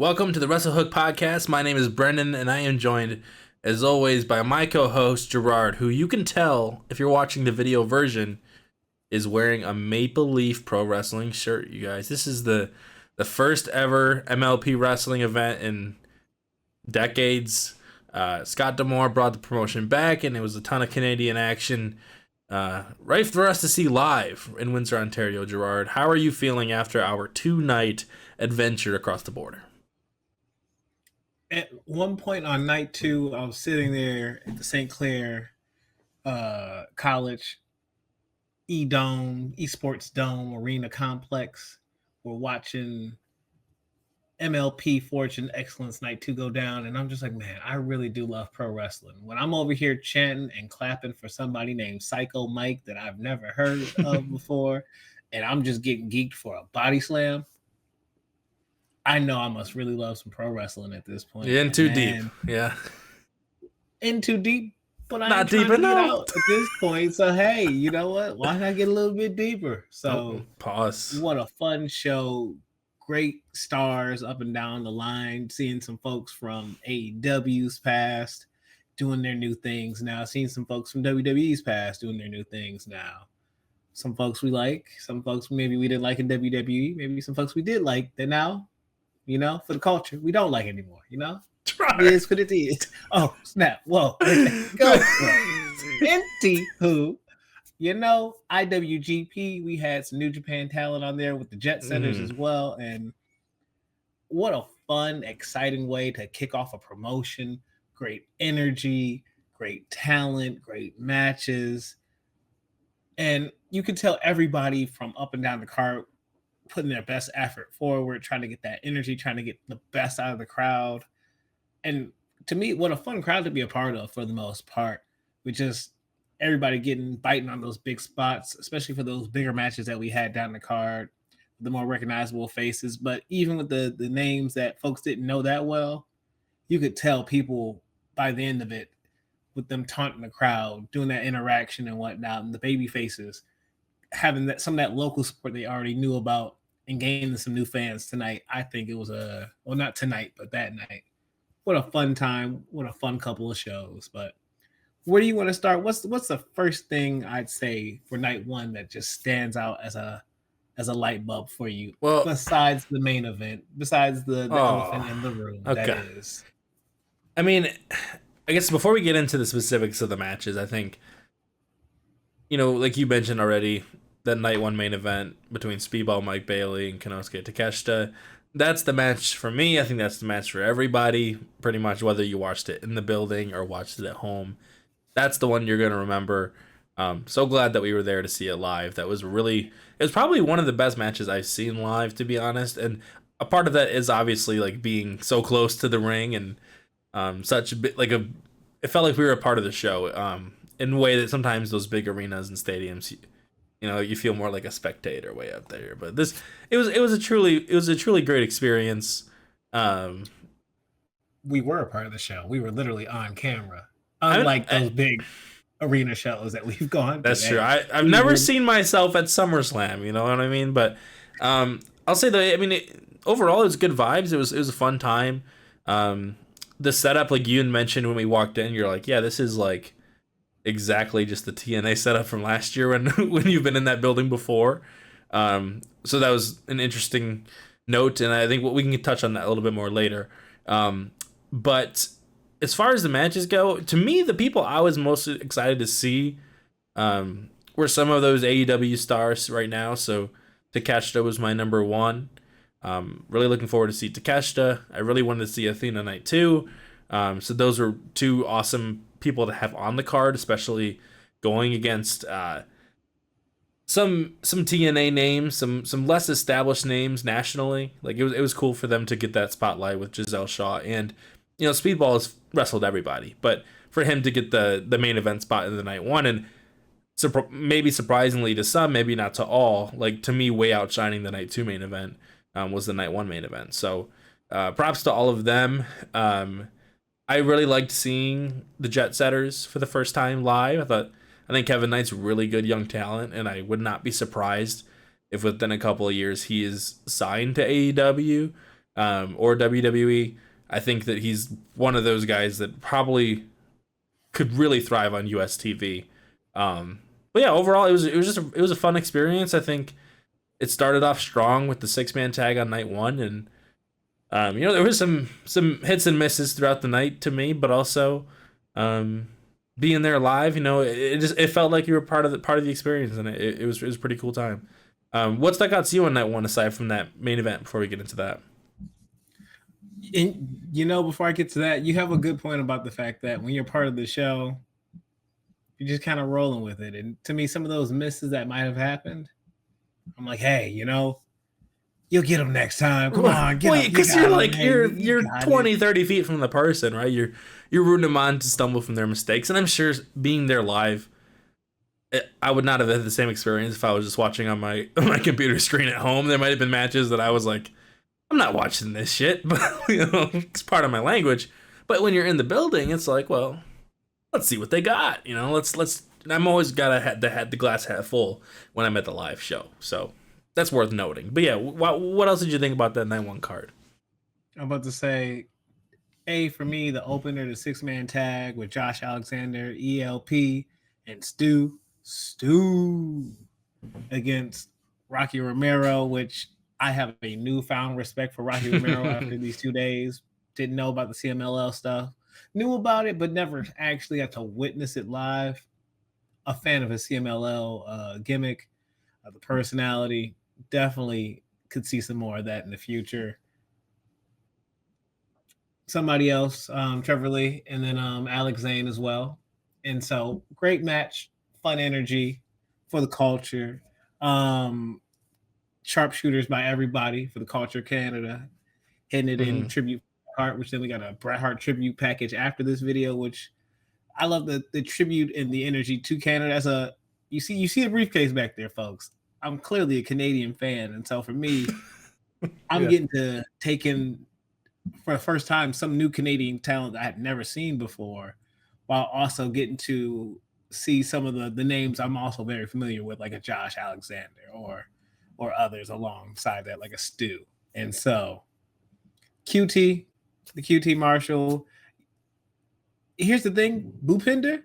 Welcome to the Wrestle Hook Podcast. My name is Brendan, and I am joined, as always, by my co-host, Girard, who you can tell, if you're watching the video version, is wearing a Maple Leaf Pro Wrestling shirt, you guys. This is the first ever MLP wrestling event in decades. Scott D'Amore brought the promotion back, and it was a ton of Canadian action. Right for us to see live in Windsor, Ontario, Girard. How are you feeling after our 2-night adventure across the border? At one point on night 2, I was sitting there at the St. Clair College Esports Dome Arena Complex. We're watching MLP Fortune Excellence Night 2 go down, and I'm just like, man, I really do love pro wrestling. When I'm over here chanting and clapping for somebody named Psycho Mike that I've never heard of before, and I'm just getting geeked for a body slam, I know I must really love some pro wrestling at this point. In too deep. Yeah. In too deep, but I'm not trying deep to enough get out at this point. So, hey, you know what? Why not get a little bit deeper? So, pause. What a fun show. Great stars up and down the line. Seeing some folks from AEW's past doing their new things now. Seeing some folks from WWE's past doing their new things now. Some folks we like. Some folks maybe we didn't like in WWE. Maybe some folks we did like that now, you know, for the culture, we don't like anymore, you know? It is what it is. Oh, snap. Whoa. Go. Anywho, you know, IWGP, we had some New Japan talent on there with the Jet Setters as well. And what a fun, exciting way to kick off a promotion. Great energy, great talent, great matches. And you could tell everybody from up and down the card putting their best effort forward, trying to get that energy, trying to get the best out of the crowd. And to me, what a fun crowd to be a part of for the most part. We just everybody biting on those big spots, especially for those bigger matches that we had down the card, the more recognizable faces. But even with the names that folks didn't know that well, you could tell people by the end of it, with them taunting the crowd, doing that interaction and whatnot, and the baby faces, having that some of that local support they already knew about and gaining some new fans tonight. I think it was not tonight, but that night. What a fun time. What a fun couple of shows. But where do you want to start? What's the first thing I'd say for night 1 that just stands out as a light bulb for you? Well, besides the main event, besides the elephant in the room, okay. That is. I mean, I guess before we get into the specifics of the matches, I think, you know, like you mentioned already, that night 1 main event between Speedball, Mike Bailey, and Konosuke Takeshita, that's the match for me. I think that's the match for everybody, pretty much, whether you watched it in the building or watched it at home. That's the one you're going to remember. So glad that we were there to see it live. It was probably one of the best matches I've seen live, to be honest. And a part of that is obviously like being so close to the ring and such a bit it felt like we were a part of the show in a way that sometimes those big arenas and stadiums, you know, you feel more like a spectator way up there. But it was a truly great experience. We were a part of the show. We were literally on camera. Unlike those big arena shows that we've gone to. That's true. I've never seen myself at SummerSlam, you know what I mean? But I'll say that, overall it was good vibes. It was a fun time. The setup, like you had mentioned when we walked in, you're like, yeah, this is like exactly just the TNA setup from last year when you've been in that building before. So that was an interesting note, and I think we can touch on that a little bit more later. But as far as the matches go, to me, the people I was most excited to see were some of those AEW stars right now. So Takeshita was my number 1. Really looking forward to see Takeshita. I really wanted to see Athena night 2. So those were 2 awesome people to have on the card, especially going against some TNA names, some less established names nationally. Like it was cool for them to get that spotlight with Giselle Shaw, and you know, Speedball has wrestled everybody, but for him to get the main event spot in the night 1, and maybe surprisingly to some, maybe not to all, like to me, way outshining the night 2 main event was the night 1 main event. So props to all of them. I really liked seeing the Jet Setters for the first time live. I think Kevin Knight's really good young talent, and I would not be surprised if within a couple of years he is signed to AEW. or WWE. I think that he's one of those guys that probably could really thrive on US TV. But yeah, overall it was a fun experience. I think it started off strong with the 6-man tag on night one, and there was some hits and misses throughout the night to me, but also being there live, it felt like you were part of the experience, and it was a pretty cool time. What stuck out to you on night one aside from that main event? Before we get into that, And before I get to that, you have a good point about the fact that when you're part of the show, you're just kind of rolling with it. And to me, some of those misses that might have happened, I'm like, hey, you'll get them next time. Come on, get them. Because you're 20, 30 feet from the person, right? You're rooting them on to stumble from their mistakes, and I'm sure being there live, I would not have had the same experience if I was just watching on my computer screen at home. There might have been matches that I was like, I'm not watching this shit, but it's part of my language. But when you're in the building, it's like, well, let's see what they got. Let's. I'm always gotta the glass half full when I'm at the live show, so that's worth noting. But yeah, what else did you think about that night one card? I'm about to say, for me, the opener, the 6-man tag with Josh Alexander, ELP, and Stu against Rocky Romero, which I have a newfound respect for Rocky Romero after these 2 days. Didn't know about the CMLL stuff. Knew about it, but never actually got to witness it live. A fan of his CMLL gimmick, the personality. Definitely could see some more of that in the future. Somebody else, Trevor Lee, and then Alex Zane as well. And so, great match, fun energy for the culture. Sharpshooters by everybody for the culture Canada, hitting it in tribute Hart, which then we got a Bret Hart tribute package after this video, which I love the tribute and the energy to Canada. You see the briefcase back there, folks. I'm clearly a Canadian fan, and so for me, I'm getting to take in for the first time some new Canadian talent that I had never seen before, while also getting to see some of the names I'm also very familiar with, like a Josh Alexander or others alongside that, like a Stu. And so the QT Marshall. Here's the thing, Bhupinder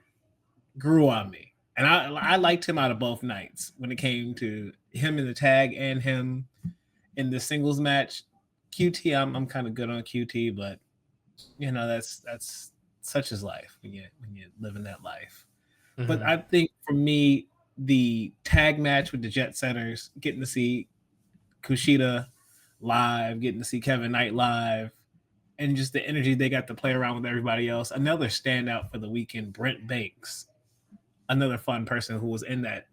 grew on me. And I liked him out of both nights when it came to him in the tag and him in the singles match. QT, I'm kind of good on QT, but that's such is life when you live in that life. Mm-hmm. But I think for me, the tag match with the Jet Setters, getting to see Kushida live, getting to see Kevin Knight live, and just the energy they got to play around with everybody else. Another standout for the weekend, Brent Banks, another fun person who was in that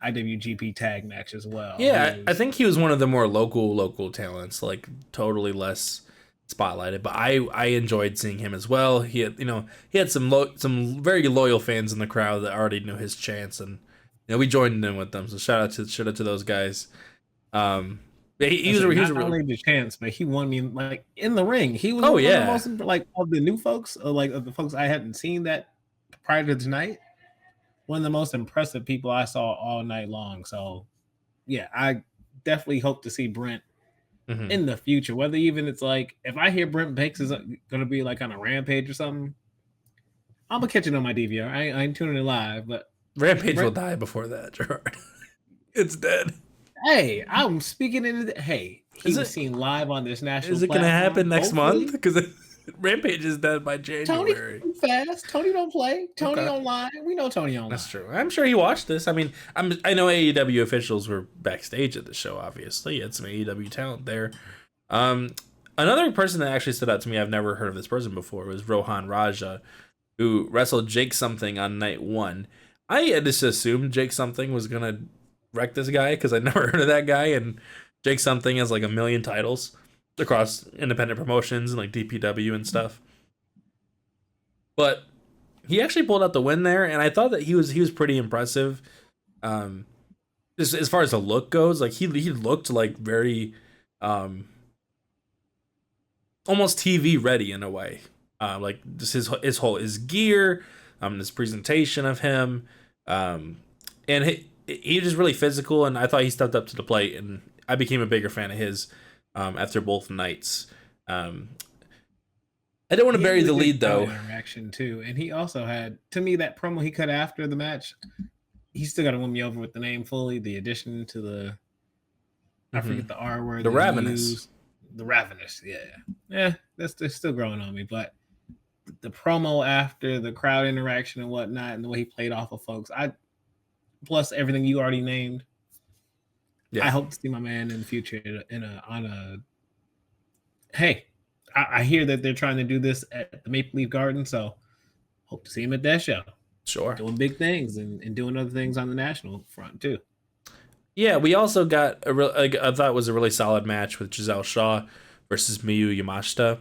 IWGP tag match as well. Yeah, I think he was one of the more local talents, like totally less spotlighted. But I enjoyed seeing him as well. He had some very loyal fans in the crowd that already knew his chants, and we joined in with them. So shout out to those guys. He was not only the chance, but he won me like in the ring. He was one of the most, like, of the new folks, or like of the folks I hadn't seen that prior to tonight. One of the most impressive people I saw all night long. So, yeah, I definitely hope to see Brent in the future. Whether even it's like, if I hear Brent Banks is going to be like on a Rampage or something, I'm going to catch it on my DVR. I ain't tuning it live, but Rampage will die before that, Girard. It's dead. Hey, I'm speaking into the... Hey, he was seen live on this national Is it going to happen next month? Because Rampage is dead by January. Tony fast. Tony don't play. Tony online. We know Tony online. That's true. I'm sure he watched this. I mean, I know AEW officials were backstage at the show, obviously. You had some AEW talent there. Another person that actually stood out to me, I've never heard of this person before, was Rohan Raja, who wrestled Jake Something on night one. I had just assumed Jake Something was going to wreck this guy because I never heard of that guy, and Jake Something has like 1 million titles across independent promotions and like DPW and stuff. But he actually pulled out the win there, and I thought that he was pretty impressive. As far as the look goes, like he looked like very almost TV ready in a way. Like just his gear, his presentation of him, and he was really physical, and I thought he stepped up to the plate, and I became a bigger fan of his after both nights. Um, I don't want to He had bury really the good lead crowd though. interaction too, and he also had, to me, that promo he cut after the match. He still got to win me over with the name fully. The addition to the, I Hmm. forget the R word The that he Ravenous. used. The Ravenous, yeah. That's still growing on me. But the promo after the crowd interaction and whatnot, and the way he played off of folks, I plus everything you already named. I Yeah, hope to see my man in the future in a on a. Hey, I hear that they're trying to do this at the Maple Leaf Garden, so hope to see him at that show, sure. doing big things and doing other things on the national front too. Yeah, we also got a real. Like, I thought it was a really solid match with Giselle Shaw versus Miyu Yamashita,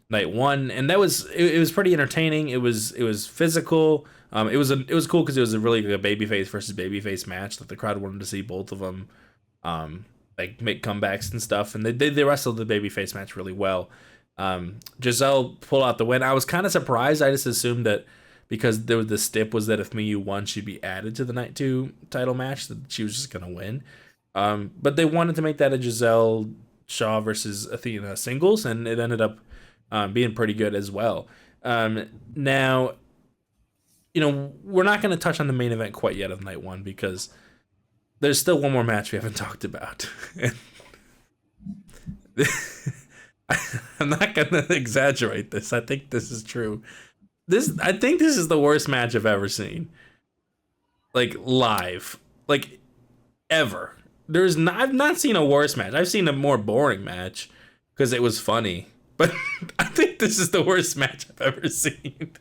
night one, and it was pretty entertaining. It was physical. It was cool because it was a really good babyface versus babyface match that the crowd wanted to see both of them, like make comebacks and stuff, and they wrestled the babyface match really well. Giselle pulled out the win. I was kind of surprised. I just assumed that because there was the stip was that if Miyu won, she'd be added to the night two title match. That she was just gonna win. But they wanted to make that a Giselle Shaw versus Athena singles, and it ended up being pretty good as well. Now, we're not going to touch on the main event quite yet of night one because there's still one more match we haven't talked about. I'm not going to exaggerate this. I think this is true. I think this is the worst match I've ever seen. Like live. Like ever. I've not seen a worse match. I've seen a more boring match because it was funny. But I think this is the worst match I've ever seen.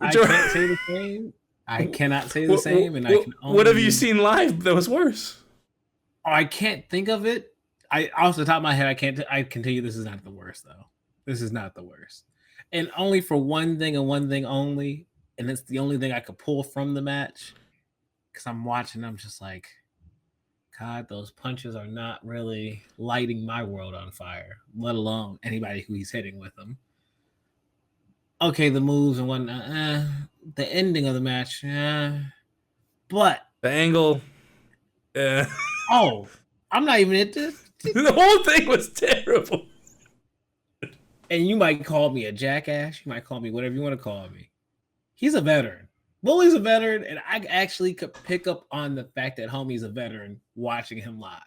I can't say the same. I cannot say the same, and I can only. What have you seen live that was worse? I can't think of it. I off the top of my head, I can't. I can tell you this is not the worst though. This is not the worst, and only for one thing and one thing only, and it's the only thing I could pull from the match because I'm watching. I'm just like, God, those punches are not really lighting my world on fire, let alone anybody who he's hitting with them. Okay, the moves and whatnot. The ending of the match. But The angle. oh, I'm not even at this. The whole thing was terrible. And you might call me a jackass. You might call me whatever you want to call me. He's a veteran. Bully's a veteran, and I actually could pick up on the fact that Homie's a veteran watching him live.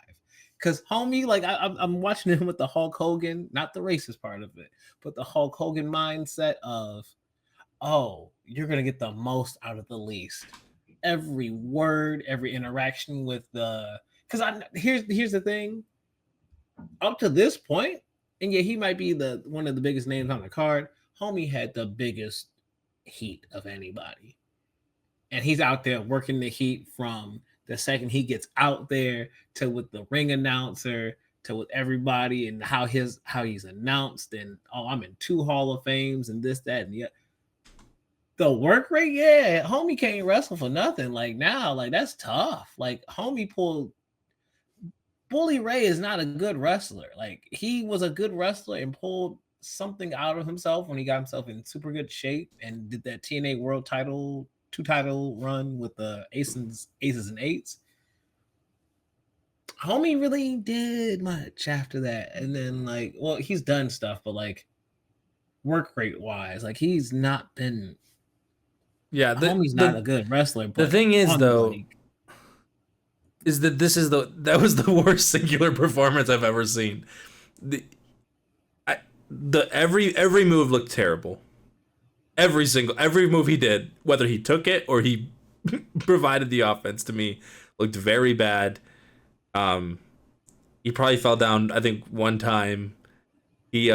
Because Homie, like I'm watching him with the Hulk Hogan, not the racist part of it, but the Hulk Hogan mindset of, oh, you're gonna get the most out of the least. Every word, every interaction with the, because here's the thing. Up to this point, and yeah, he might be the one of the biggest names on the card. Homie had the biggest heat of anybody, and he's out there working the heat from the second he gets out there to with the ring announcer to with everybody and how he's announced and I'm in 2 Hall of Fames and this that and the work rate. Yeah, Homie can't wrestle for nothing. Like now, like that's tough. Like Homie pulled. Bully Ray is not a good wrestler. Like he was a good wrestler and pulled something out of himself when he got himself in super good shape and did that TNA World Title 2 title run with the aces and eights. Homie really did much after that, and then like, well, he's done stuff, but like work rate wise, like he's not been. Yeah, Homie's not a good wrestler. But the thing is though. Like, is that that was the worst singular performance I've ever seen. Every move looked terrible. Every move he did, whether he took it or he provided the offense to me, looked very bad. He probably fell down, I think, one time. It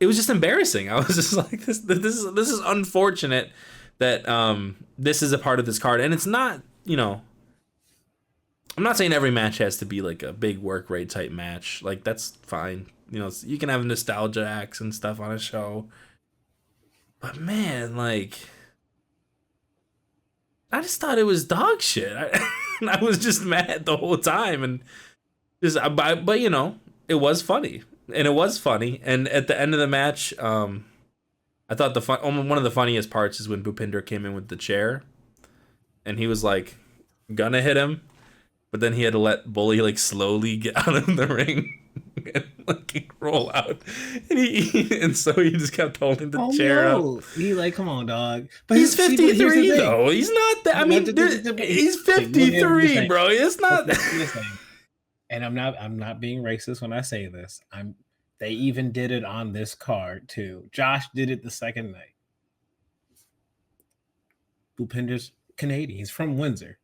was just embarrassing. I was just like, this is unfortunate that this is a part of this card, and it's not, I'm not saying every match has to be like a big work rate type match. Like that's fine. You can have nostalgia acts and stuff on a show. But man, like I just thought it was dog shit. I was just mad the whole time and but it was funny. And it was funny. And at the end of the match, I thought one of the funniest parts is when Bhupinder came in with the chair and he was like gonna hit him. But then he had to let Bully like slowly get out of the ring. and like roll out, and so he just kept holding the Oh chair up. no, he like, come on, dog. But He's but here's the 53 thing. though. He's not that. I mean, he's 53, bro. It's not. And I'm not being racist when I say this. They even did it on this card too. Josh did it the second night. Bhupender's Canadian. He's from Windsor.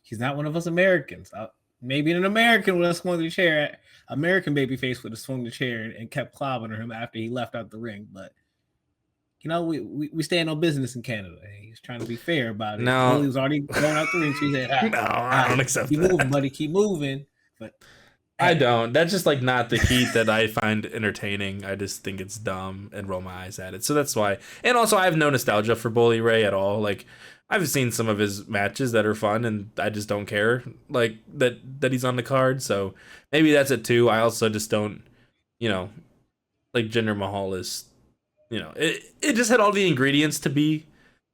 He's not one of us Americans. Maybe an American would have swung the chair. American babyface would have swung the chair and kept clobbering him after he left out the ring. But we stand on business in Canada. He's trying to be fair about it. No, he was already going out the ring. So he said, "No, I don't accept keep that. moving, buddy. Keep moving." But I don't. That's just like not the heat that I find entertaining. I just think it's dumb and roll my eyes at it. So that's why. And also, I have no nostalgia for Bully Ray at all. Like, I've seen some of his matches that are fun, and I just don't care like that he's on the card. So maybe that's it too. I also just don't, like Jinder Mahal is, it just had all the ingredients to be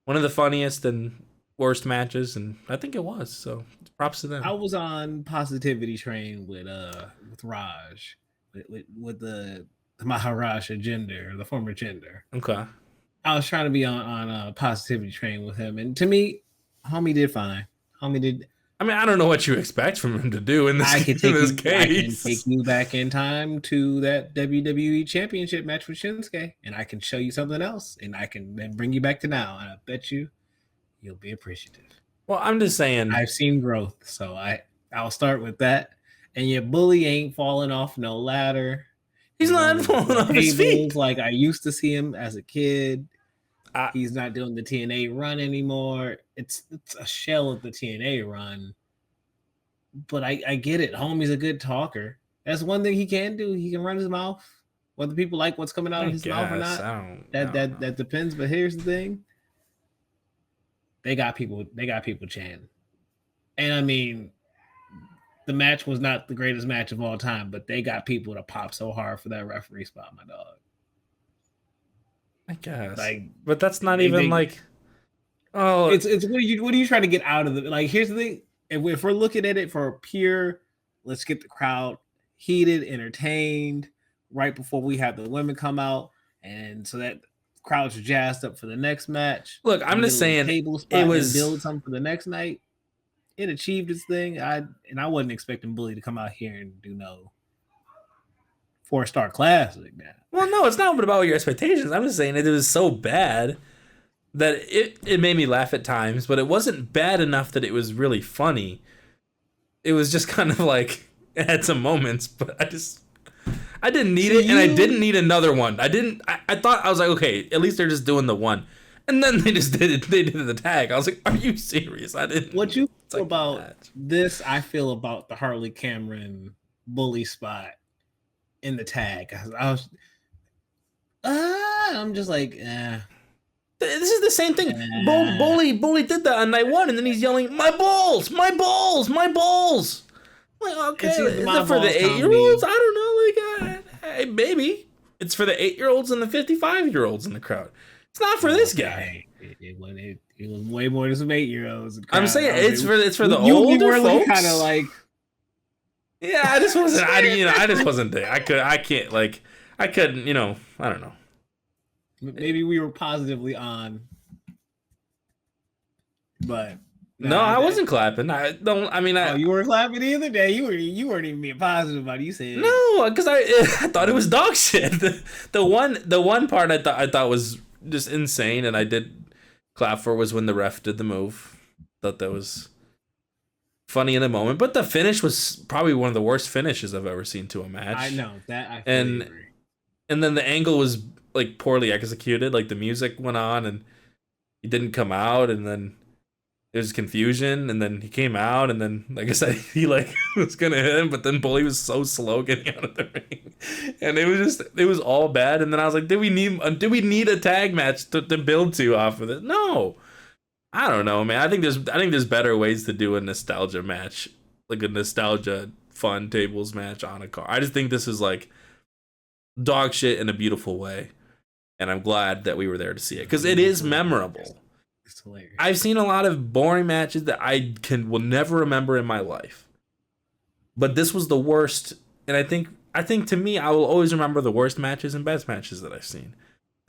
one of the funniest and worst matches, and I think it was. So props to them. I was on Positivity Train with Raj, with the Maharaja Jinder, the former Jinder. Okay. I was trying to be on a Positivity Train with him, and to me, homie did fine. Homie did. I mean, I don't know what you expect from him to do in this, case. I can take you back in time to that WWE Championship match with Shinsuke, and I can show you something else, and I can then bring you back to now, and I bet you'll be appreciative. Well, I'm just saying. I've seen growth, so I'll start with that. And your Bully ain't falling off no ladder. He's not falling off his feet like I used to see him as a kid. He's not doing the TNA run anymore. It's a shell of the TNA run. But I get it. Homie's a good talker. That's one thing he can do. He can run his mouth. Whether people like what's coming out of his mouth or not, that depends. But here's the thing. They got people chanting. And I mean, the match was not the greatest match of all time, but they got people to pop so hard for that referee spot, my dog. I guess, but that's not even like. Oh, it's what are you trying to get out of it? Like, here's the thing: if we're looking at it for pure, let's get the crowd heated, entertained, right before we have the women come out, and so that crowds are jazzed up for the next match. Look, I'm just saying it was build something for the next night. It achieved its thing. I wasn't expecting Bully to come out here and do no 4-star classic, man. Well, no, it's not about your expectations. I'm just saying it was so bad that it made me laugh at times, but it wasn't bad enough that it was really funny. It was just kind of like it had some moments, but I didn't need it, and I didn't need another one. I thought, I was like, okay, at least they're just doing the one. And then they just did it. They did the tag. I was like, are you serious? I didn't. What you feel about this? I feel about the Harley Cameron Bully spot in the tag. I'm just like, This is the same thing. Bully did that on night one, and then he's yelling, my balls, my balls, my balls. I'm like, okay, is it for the 8-year-olds? I don't know. Like, maybe it's for the 8-year-olds and the 55-year-olds in the crowd. It's not for this guy. It was way more than some 8-year-olds. I'm saying it's for the older folks. Kind of like, yeah, I just wasn't. I just wasn't there. I couldn't. I don't know. Maybe we were positively on, but no, I wasn't clapping. You weren't clapping either. Day you weren't even being positive about it. You said no, because I thought it was dog shit. The one part I thought was just insane, and I did clap for was when the ref did the move. Thought that was funny in a moment, but the finish was probably one of the worst finishes I've ever seen to a match. I know that. I fully agree. And then the angle was like poorly executed. Like the music went on and he didn't come out, and then there's confusion, and then he came out, and then like I said, he like was gonna hit him, but then Bully was so slow getting out of the ring, and it was all bad. And then I was like, did we need a tag match to build to off of it? No. I don't know, man. I think there's better ways to do a nostalgia match, like a nostalgia fun tables match on a car. I just think this is like dog shit in a beautiful way, and I'm glad that we were there to see it because it is memorable. It's hilarious. I've seen a lot of boring matches that will never remember in my life, but this was the worst And I think to me, I will always remember the worst matches and best matches that I've seen.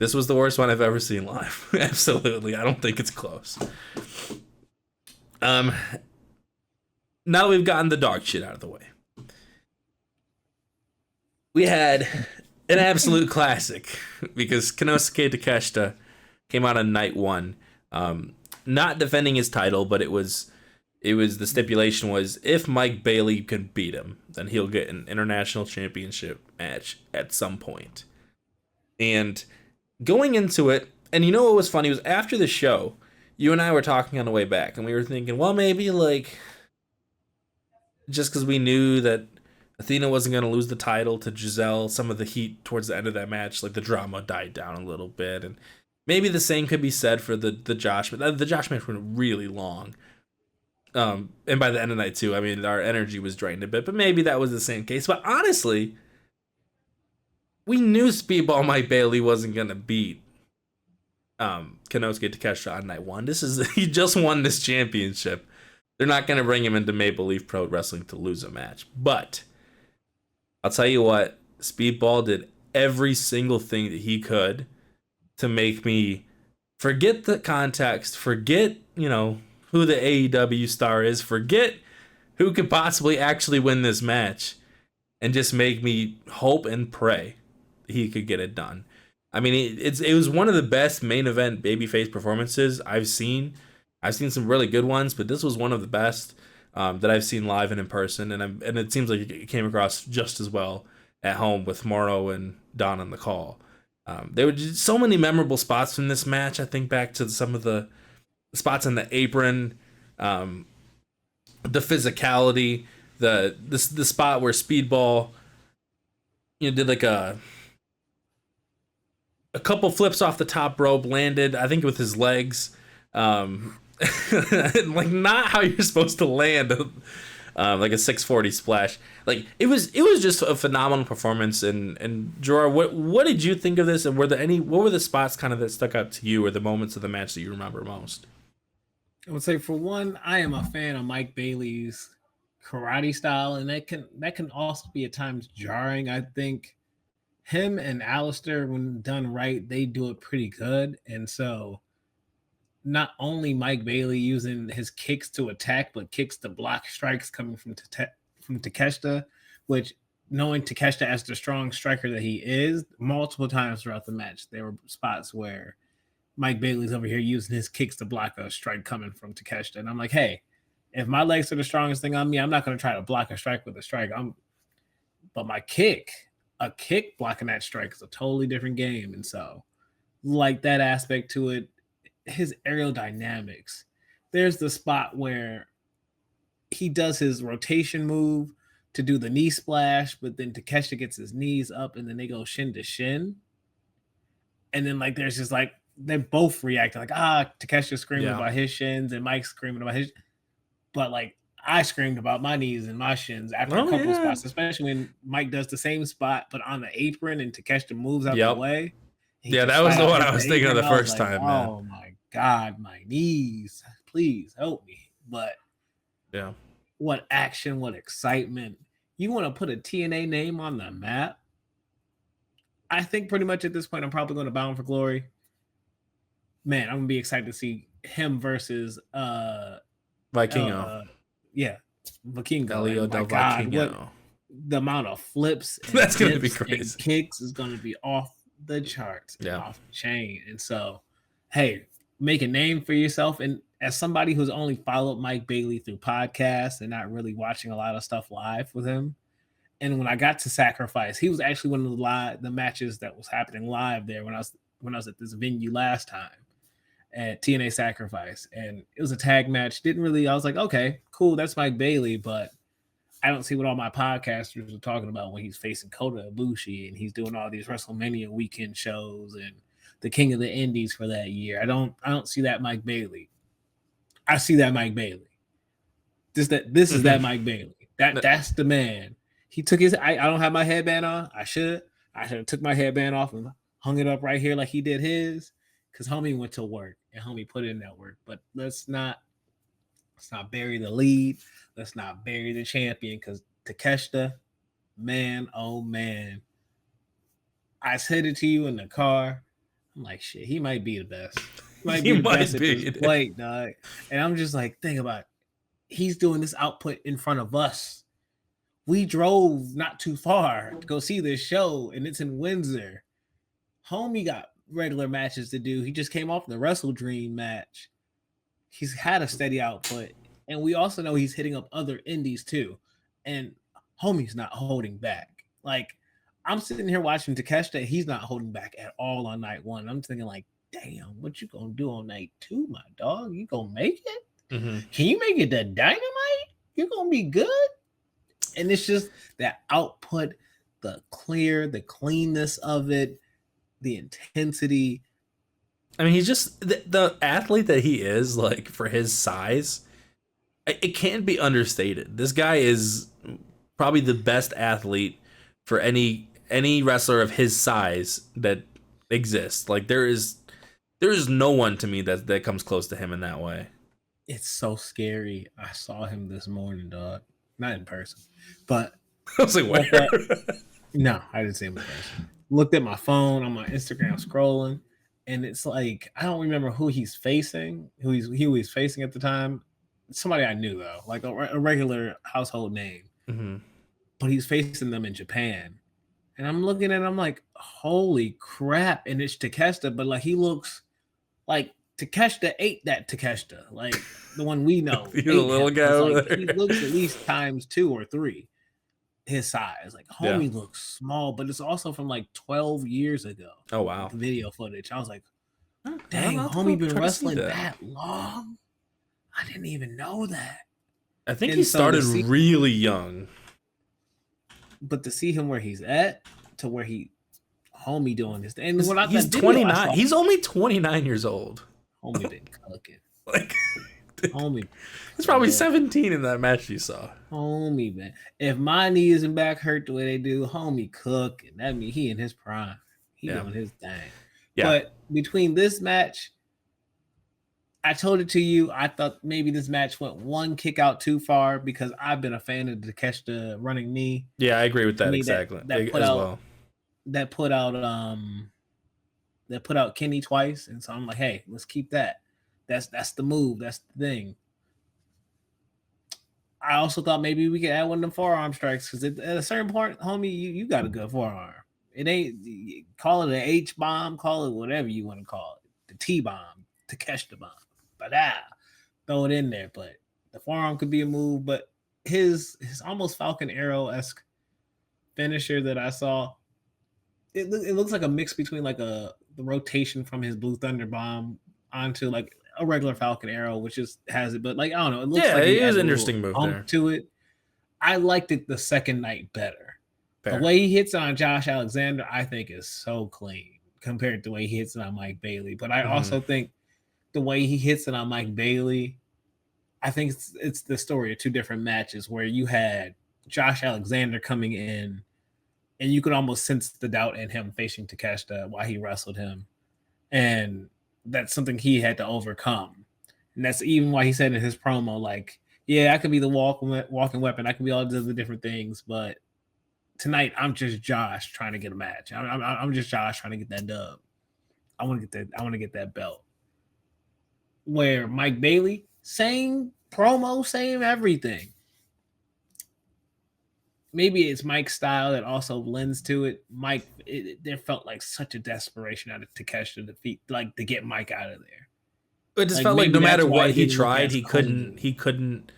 This was the worst one I've ever seen live. Absolutely. I don't think it's close. Um, now that we've gotten the dog shit out of the way, we had an absolute classic because Konosuke Takeshita came out on night one, not defending his title, but it was the stipulation was if Mike Bailey could beat him, then he'll get an international championship match at some point. And going into it, and you know what was funny was after the show, you and I were talking on the way back, and we were thinking, well, maybe like just because we knew that Athena wasn't going to lose the title to Giselle, some of the heat towards the end of that match, like the drama died down a little bit, and maybe the same could be said for the Josh. The Josh match went really long. And by the end of the night too, I mean our energy was drained a bit, but maybe that was the same case. But honestly, we knew Speedball Mike Bailey wasn't gonna beat Konosuke Takeshita on night one. He just won this championship. They're not gonna bring him into Maple Leaf Pro Wrestling to lose a match. But I'll tell you what, Speedball did every single thing that he could to make me forget the context, forget, who the AEW star is, forget who could possibly actually win this match, and just make me hope and pray he could get it done. I mean, it was one of the best main event babyface performances I've seen. I've seen some really good ones, but this was one of the best that I've seen live and in person, and it seems like it came across just as well at home with Morrow and Don on the call. There were just so many memorable spots from this match. I think back to some of the spots on the apron, the physicality, the spot where Speedball, did like a couple flips off the top rope, landed, I think with his legs, like not how you're supposed to land, like a 640 splash. Like it was just a phenomenal performance. And Girard, what did you think of this? And what were the spots kind of that stuck out to you, or the moments of the match that you remember most? I would say, for one, I am a fan of Mike Bailey's karate style, and that can also be at times jarring. I think him and Alistair, when done right, they do it pretty good. And so not only Mike Bailey using his kicks to attack, but kicks to block strikes coming from Takeshita, which, knowing Takeshita as the strong striker that he is, multiple times throughout the match, there were spots where Mike Bailey's over here using his kicks to block a strike coming from Takeshita. And I'm like, hey, if my legs are the strongest thing on me, I'm not going to try to block a strike with a strike. But my a kick blocking that strike is a totally different game. And so, like that aspect to it, his aerodynamics. There's the spot where he does his rotation move to do the knee splash, but then Takeshita gets his knees up and then they go shin to shin. And then there's just they're both reacting Takeshita screaming about his shins and Mike screaming about his, but I screamed about my knees and my shins after a couple of spots, especially when Mike does the same spot but on the apron and Takeshita moves out the way. Yeah, that was the one I was thinking of the first time, man. Oh my God, my knees! Please help me. But yeah, what action! What excitement! You want to put a TNA name on the map? I think pretty much at this point, I'm probably going to Bound for Glory. Man, I'm gonna be excited to see him versus Vikingo. Vikingo. Elio del Vikingo. The amount of flips and that's gonna be crazy. And kicks is gonna be off the charts, off the chain. And so, hey, make a name for yourself. And as somebody who's only followed Mike Bailey through podcasts and not really watching a lot of stuff live with him, and when I got to Sacrifice, he was actually one of the matches that was happening live there when I was at this venue last time at TNA Sacrifice. And it was a tag match. I was like, okay, cool, that's Mike Bailey, but I don't see what all my podcasters are talking about when he's facing Kota Ibushi and he's doing all these WrestleMania weekend shows and the King of the Indies for that year. I don't see that Mike Bailey. I see that Mike Bailey. This is that Mike Bailey. That's the man. He took his. I don't have my headband on. I should have took my headband off and hung it up right here like he did his. Because homie went to work and homie put in that work. But let's not bury the lead. Let's not bury the champion, because Takeshita, man, oh man. I said it to you in the car. I'm like, shit, he might be the best. He might He be the might best at this be. plate, dog. And I'm just like, think about it. He's doing this output in front of us. We drove not too far to go see this show, and it's in Windsor. Homie got regular matches to do. He just came off the Wrestle Dream match. He's had a steady output, and we also know he's hitting up other indies too. And homie's not holding back. Like, I'm sitting here watching Takeshita. He's not holding back at all on night one. I'm thinking like, damn, what you gonna do on night two, my dog? You gonna make it? Mm-hmm. Can you make it to Dynamite? You're gonna be good. And it's just that output, the cleanness of it, the intensity. I mean, he's just the athlete that he is, like, for his size. It can't be understated. This guy is probably the best athlete for any wrestler of his size that exists. Like, there is no one to me that comes close to him in that way. It's so scary. I saw him this morning, dog. Not in person, but I was like, where? No, I didn't see him in person. Looked at my phone on my Instagram scrolling, and it's like I don't remember who he's facing, who he's facing at the time. Somebody I knew though, like a regular household name. Mm-hmm. But he's facing them in Japan, and I'm looking at him like, holy crap! And it's Takeshita, but like he looks like Takeshita ate that Takeshita, like the one we know. He's a little guy over there. He looks at least times 2 or 3 his size. Like homie looks small, but it's also from like 12 years ago. Oh wow, like video footage. I was like, dang, homie been wrestling that long. I didn't even know that. I think he started really young. But to see him where he's at, to where homie doing this thing. And he's 29. He's only 29 years old. Homie been cooking. Like, homie. He's probably 17 in that match you saw. Homie, man. If my knees and back hurt the way they do, homie cooking. That means he in his prime. He doing his thing. Yeah. But between this match, I told it to you, I thought maybe this match went one kick out too far because I've been a fan of the Takeshita running knee. Yeah, I agree with that exactly. That put out Kenny twice, and so I'm like, hey, let's keep that. That's the move. That's the thing. I also thought maybe we could add one of them forearm strikes because at a certain point, homie, you got a good forearm. It ain't, call it an H bomb, call it whatever you want to call it, the T bomb, Takeshita bomb. But throw it in there. But the forearm could be a move. But his almost Falcon Arrow-esque finisher that I saw, it looks like a mix between like the rotation from his Blue Thunder bomb onto like a regular Falcon Arrow, which has it. But like I don't know, it looks like it is an interesting move there to it. I liked it the second night better. Fair. The way he hits on Josh Alexander, I think, is so clean compared to the way he hits it on Mike Bailey. But I also think the way he hits it on Mike Bailey, I think it's the story of two different matches where you had Josh Alexander coming in and you could almost sense the doubt in him facing Takeshita while he wrestled him. And that's something he had to overcome. And that's even why he said in his promo, like, yeah, I could be the walking weapon. I can be all these other different things, but tonight I'm just Josh trying to get a match. I'm just Josh trying to get that dub. I want to get that belt. Where Mike Bailey, same promo, same everything. Maybe it's Mike's style that also lends to it. Mike, there felt like such a desperation out of Takeshita to get Mike out of there. It just felt like no matter what he tried, he couldn't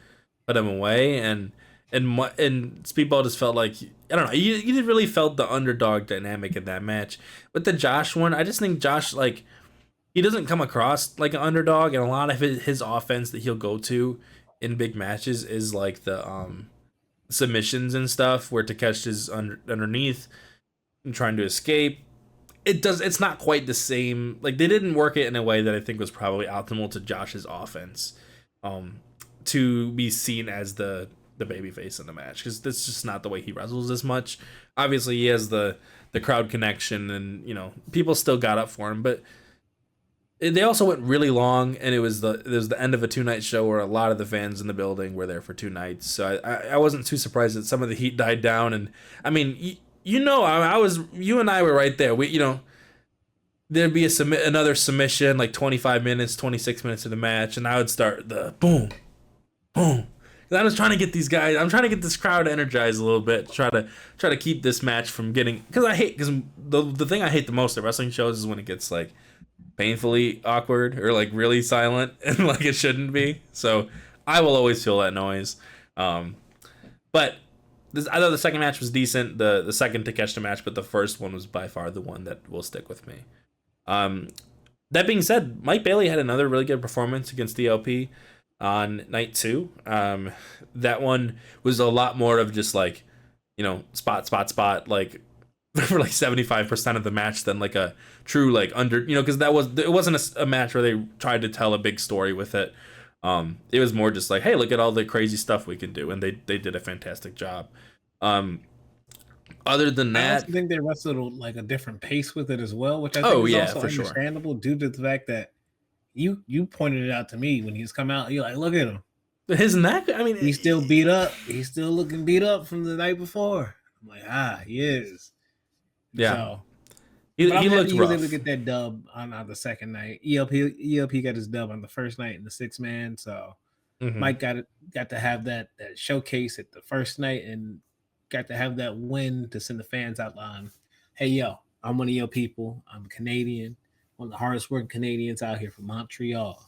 put him away, and Speedball just felt like, I don't know, you really felt the underdog dynamic in that match. With the Josh one, I just think Josh, like, he doesn't come across like an underdog, and a lot of his offense that he'll go to in big matches is like the submissions and stuff where Takeshita's underneath and trying to escape. It's not quite the same. Like, they didn't work it in a way that I think was probably optimal to Josh's offense to be seen as the babyface in the match, because that's just not the way he wrestles as much. Obviously, he has the crowd connection, and people still got up for him, but They also went really long, and it was the end of a 2 night show where a lot of the fans in the building were there for 2 nights. So I wasn't too surprised that some of the heat died down. And I mean, I was you and I were right there. There'd be another submission like 25 minutes, 26 minutes of the match, and I would start the boom, boom. I was trying to get these guys. I'm trying to get this crowd energized a little bit. Try to keep this match from getting because the thing I hate the most at wrestling shows is when it gets like painfully awkward or like really silent and like it shouldn't be. So I will always feel that noise. But I thought the second match was decent. The second Takeshita match, but the first one was by far the one that will stick with me. That being said, Mike Bailey had another really good performance against DLP on night 2. That one was a lot more of just like, spot, like for like 75% of the match than like a true like because it wasn't a match where they tried to tell a big story with it. It was more just like, hey, look at all the crazy stuff we can do, and they did a fantastic job. Other than that, I also think they wrestled like a different pace with it as well, which I think is also understandable due to the fact that you pointed it out to me when he's come out. You're like, look at him, his neck. I mean, he's still beat up. He's still looking beat up from the night before. I'm like, he is. Yeah. So, he looked rough. He was able to get that dub on the second night. ELP got his dub on the first night in the 6-man. So Mike got to have that showcase at the first night and got to have that win to send the fans out on, hey, yo, I'm one of your people. I'm Canadian, one of the hardest working Canadians out here from Montreal.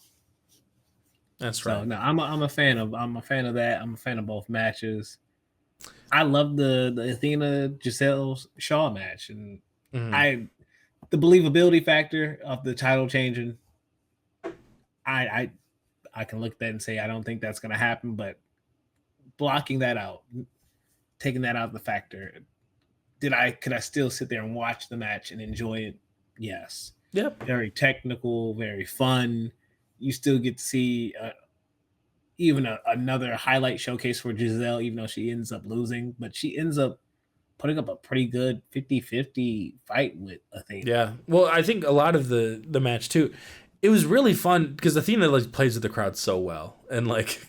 That's right. So no, I'm a fan of that. I'm a fan of both matches. I love the Athena Giselle Shaw match, and the believability factor of the title changing. I can look at that and say I don't think that's going to happen, but blocking that out, taking that out of the factor, could I still sit there and watch the match and enjoy it? Yes. Yep. Very technical, very fun. You still get to see even another highlight showcase for Giselle, even though she ends up losing, but she ends up putting up a pretty good 50-50 fight with Athena. Yeah. Well, I think a lot of the match too, it was really fun because Athena like plays with the crowd so well. And like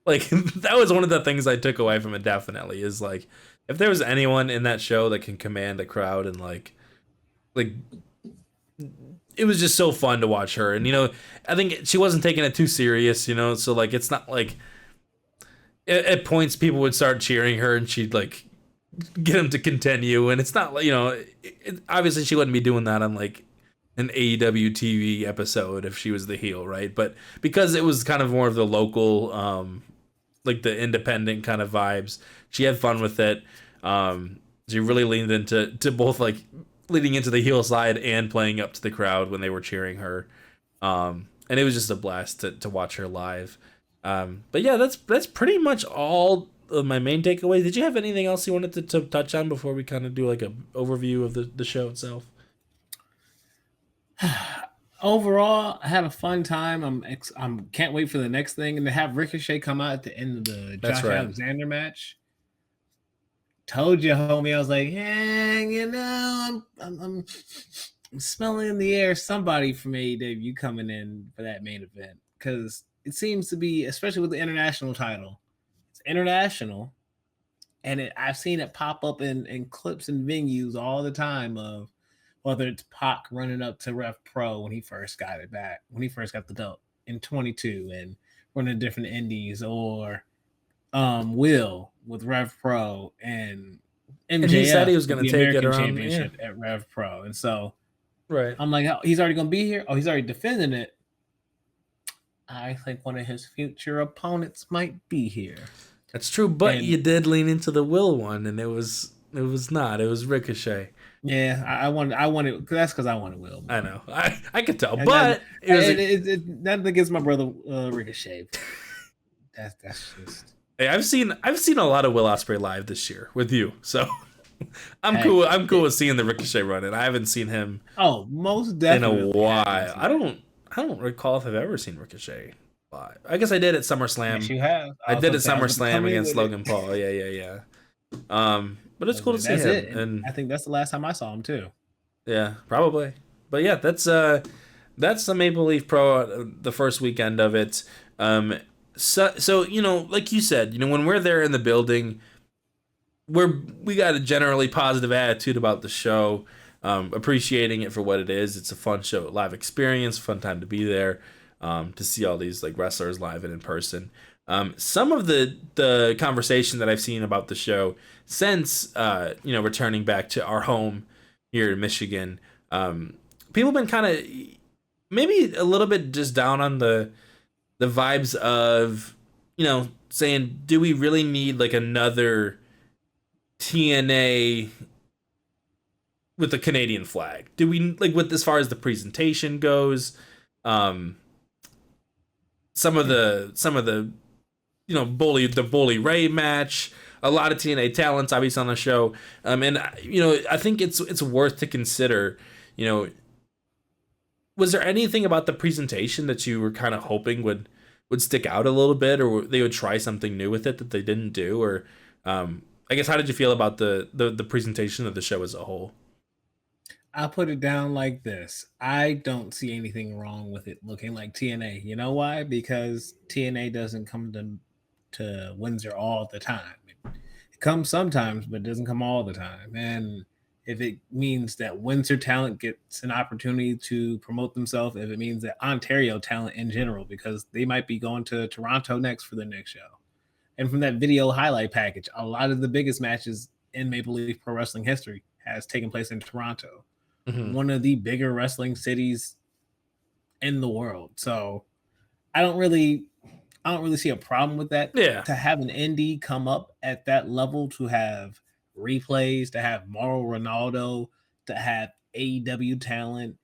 that was one of the things I took away from it definitely is like, if there was anyone in that show that can command a crowd and like it was just so fun to watch her. And, I think she wasn't taking it too serious, so like, it's not like at points people would start cheering her and she'd like get them to continue. And it's not like, obviously she wouldn't be doing that on like an AEW TV episode if she was the heel. Right. But because it was kind of more of the local, like the independent kind of vibes, she had fun with it. She really leaned into both like leading into the heel side and playing up to the crowd when they were cheering her. And it was just a blast to watch her live. But yeah, that's pretty much all of my main takeaways. Did you have anything else you wanted to touch on before we kind of do like an overview of the show itself? Overall, I had a fun time. I'm can't wait for the next thing, and to have Ricochet come out at the end of the Josh Alexander match. Told you, homie. I was like, yeah, I'm smelling in the air somebody from AEW coming in for that main event, because it seems to be, especially with the international title, it's international, and I've seen it pop up in clips and venues all the time of whether it's Pac running up to Rev Pro when he first got it back, when he first got the belt in 22 and running different indies, or Will with Rev Pro and MJF. And he said he was going to take American it around Championship at Rev Pro, and so right, I'm like, oh, he's already going to be here. Oh, he's already defending it. I think one of his future opponents might be here. That's true, but you did lean into the Will one, and it was Ricochet. Yeah, I wanted that's because I wanted Will. I know, I could tell, and but nothing against my brother Ricochet. That's just. Hey, I've seen a lot of Will Ospreay live this year with you, so I'm cool. I'm cool with seeing the Ricochet run, and I haven't seen him. Oh, most definitely in a while. I don't recall if I've ever seen Ricochet live. I guess I did at SummerSlam. Yes, you have. I did at SummerSlam against Logan Paul. Yeah. But it's cool to see him, and I think that's the last time I saw him too. Yeah, probably. But yeah, that's that's the Maple Leaf Pro, the first weekend of it. So like you said, when we're there in the building, we got a generally positive attitude about the show, appreciating it for what it is. It's a fun show, live experience, fun time to be there, to see all these like wrestlers live and in person. Some of the conversation that I've seen about the show since returning back to our home here in Michigan, people have been kind of maybe a little bit just down on the vibes of saying, do we really need like another TNA with the Canadian flag? Do we like with as far as the presentation goes? Some of the Bully Ray match, a lot of TNA talents obviously on the show, and I think it's worth to consider. Was there anything about the presentation that you were kind of hoping would stick out a little bit, or they would try something new with it that they didn't do? Or I guess, how did you feel about the presentation of the show as a whole? I'll put it down like this. I don't see anything wrong with it looking like TNA. You know why? Because TNA doesn't come to Windsor all the time. It comes sometimes, but it doesn't come all the time. And if it means that Windsor talent gets an opportunity to promote themselves, if it means that Ontario talent in general, because they might be going to Toronto next for their next show. And from that video highlight package, a lot of the biggest matches in Maple Leaf Pro Wrestling history has taken place in Toronto, one of the bigger wrestling cities in the world. So I don't really see a problem with that. Yeah. To have an indie come up at that level, to have replays, to have Mauro Ronaldo, to have AEW talent,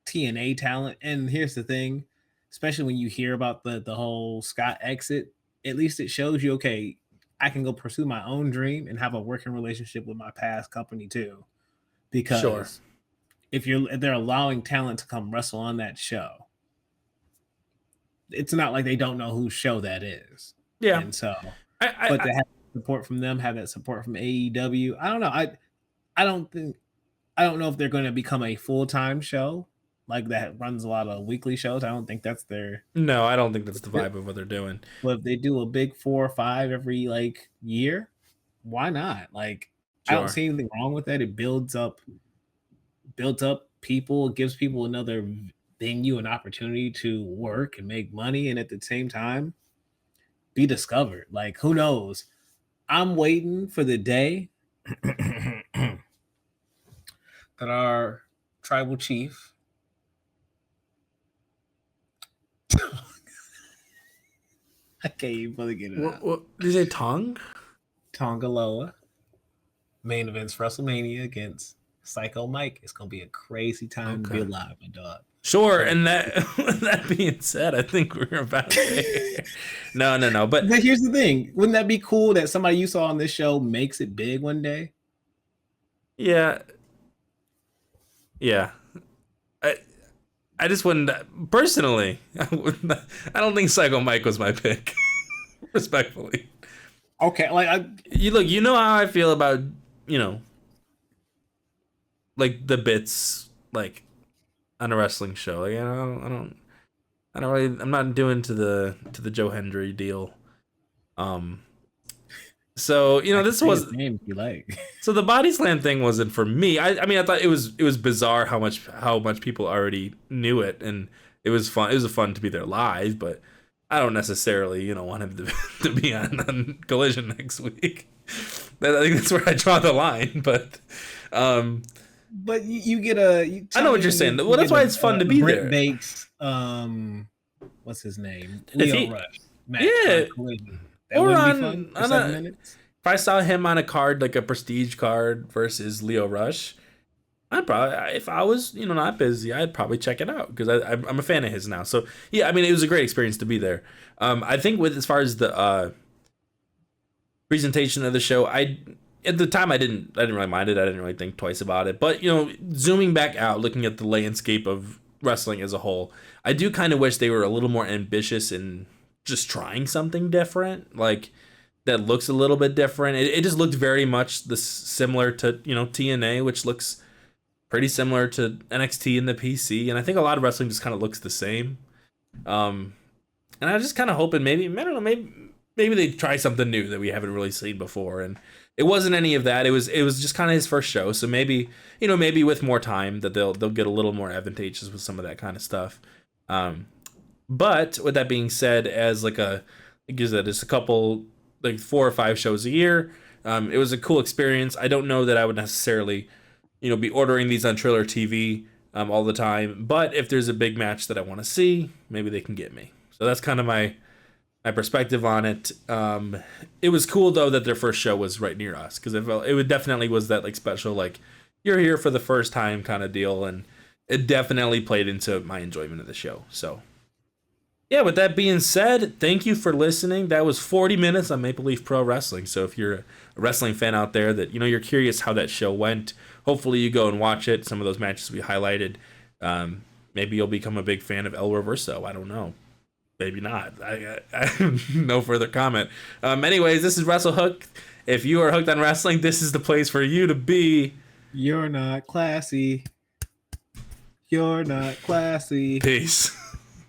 TNA talent. And here's the thing, especially when you hear about the whole Scott exit, at least it shows you, okay, I can go pursue my own dream and have a working relationship with my past company too. Because if they're allowing talent to come wrestle on that show, it's not like they don't know whose show that is. Yeah. And so, but to have support from them, have that support from AEW, I don't know. I don't know if they're going to become a full-time show like that runs a lot of weekly shows. I don't think that's their. No, I don't think that's the vibe of what they're doing. But if they do a big 4 or 5 every like year, why not? Like, I don't see anything wrong with that. It builds up people. It gives people another venue, an opportunity to work and make money, and at the same time be discovered. Like, who knows? I'm waiting for the day that our tribal chief I can't even fully get it out. What did you say? Tongaloa main events WrestleMania against Psycho Mike. It's gonna be a crazy time to be alive, my dog. Sure, and that being said, I think we're about there. No. But here's the thing: wouldn't that be cool that somebody you saw on this show makes it big one day? Yeah. I just wouldn't personally. I don't think Psycho Mike was my pick. Respectfully. Okay, like you know how I feel about like the bits like on a wrestling show. Like, I don't really. I'm not doing to the Joe Hendry deal. So this was name if you like. So the body slam thing wasn't for me. I mean, I thought it was bizarre how much people already knew it, and it was fun. It was fun to be there live, but I don't necessarily want him to be on Collision next week. I think that's where I draw the line, but. But you get a. I know what you're saying. Well, that's why it's fun to be there. Bakes, what's his name? Leo Rush. Yeah. Or on 7 minutes. If I saw him on a card, like a prestige card versus Leo Rush, I'd probably, if I was not busy, I'd probably check it out because I'm a fan of his now. So yeah, I mean, it was a great experience to be there. I think as far as the presentation of the show, at the time I didn't really mind it. I didn't really think twice about it. But zooming back out, looking at the landscape of wrestling as a whole, I do kind of wish they were a little more ambitious in just trying something different, like that looks a little bit different. It just looked very much similar to TNA, which looks pretty similar to NXT and the PC, and I think a lot of wrestling just kind of looks the same. And I was just kind of hoping maybe, I don't know, maybe they try something new that we haven't really seen before, and it wasn't any of that. It was just kind of his first show, so maybe maybe with more time that they'll get a little more advantageous with some of that kind of stuff. But with that being said, as like just a couple, like 4 or 5 shows a year, it was a cool experience. I don't know that I would necessarily, be ordering these on Trailer TV all the time, but if there's a big match that I want to see, maybe they can get me. So that's kind of my perspective on it. It was cool though that their first show was right near us, because it definitely was that like special, like you're here for the first time kind of deal, and it definitely played into my enjoyment of the show. So yeah, with that being said, thank you for listening. That was 40 minutes on Maple Leaf Pro Wrestling. So if you're a wrestling fan out there that you're curious how that show went, hopefully you go and watch it. Some of those matches we highlighted. Maybe you'll become a big fan of El Reverso. I don't know. Maybe not. I no further comment. Anyways, this is Wrestle Hook. If you are hooked on wrestling, this is the place for you to be. You're not classy. You're not classy. Peace.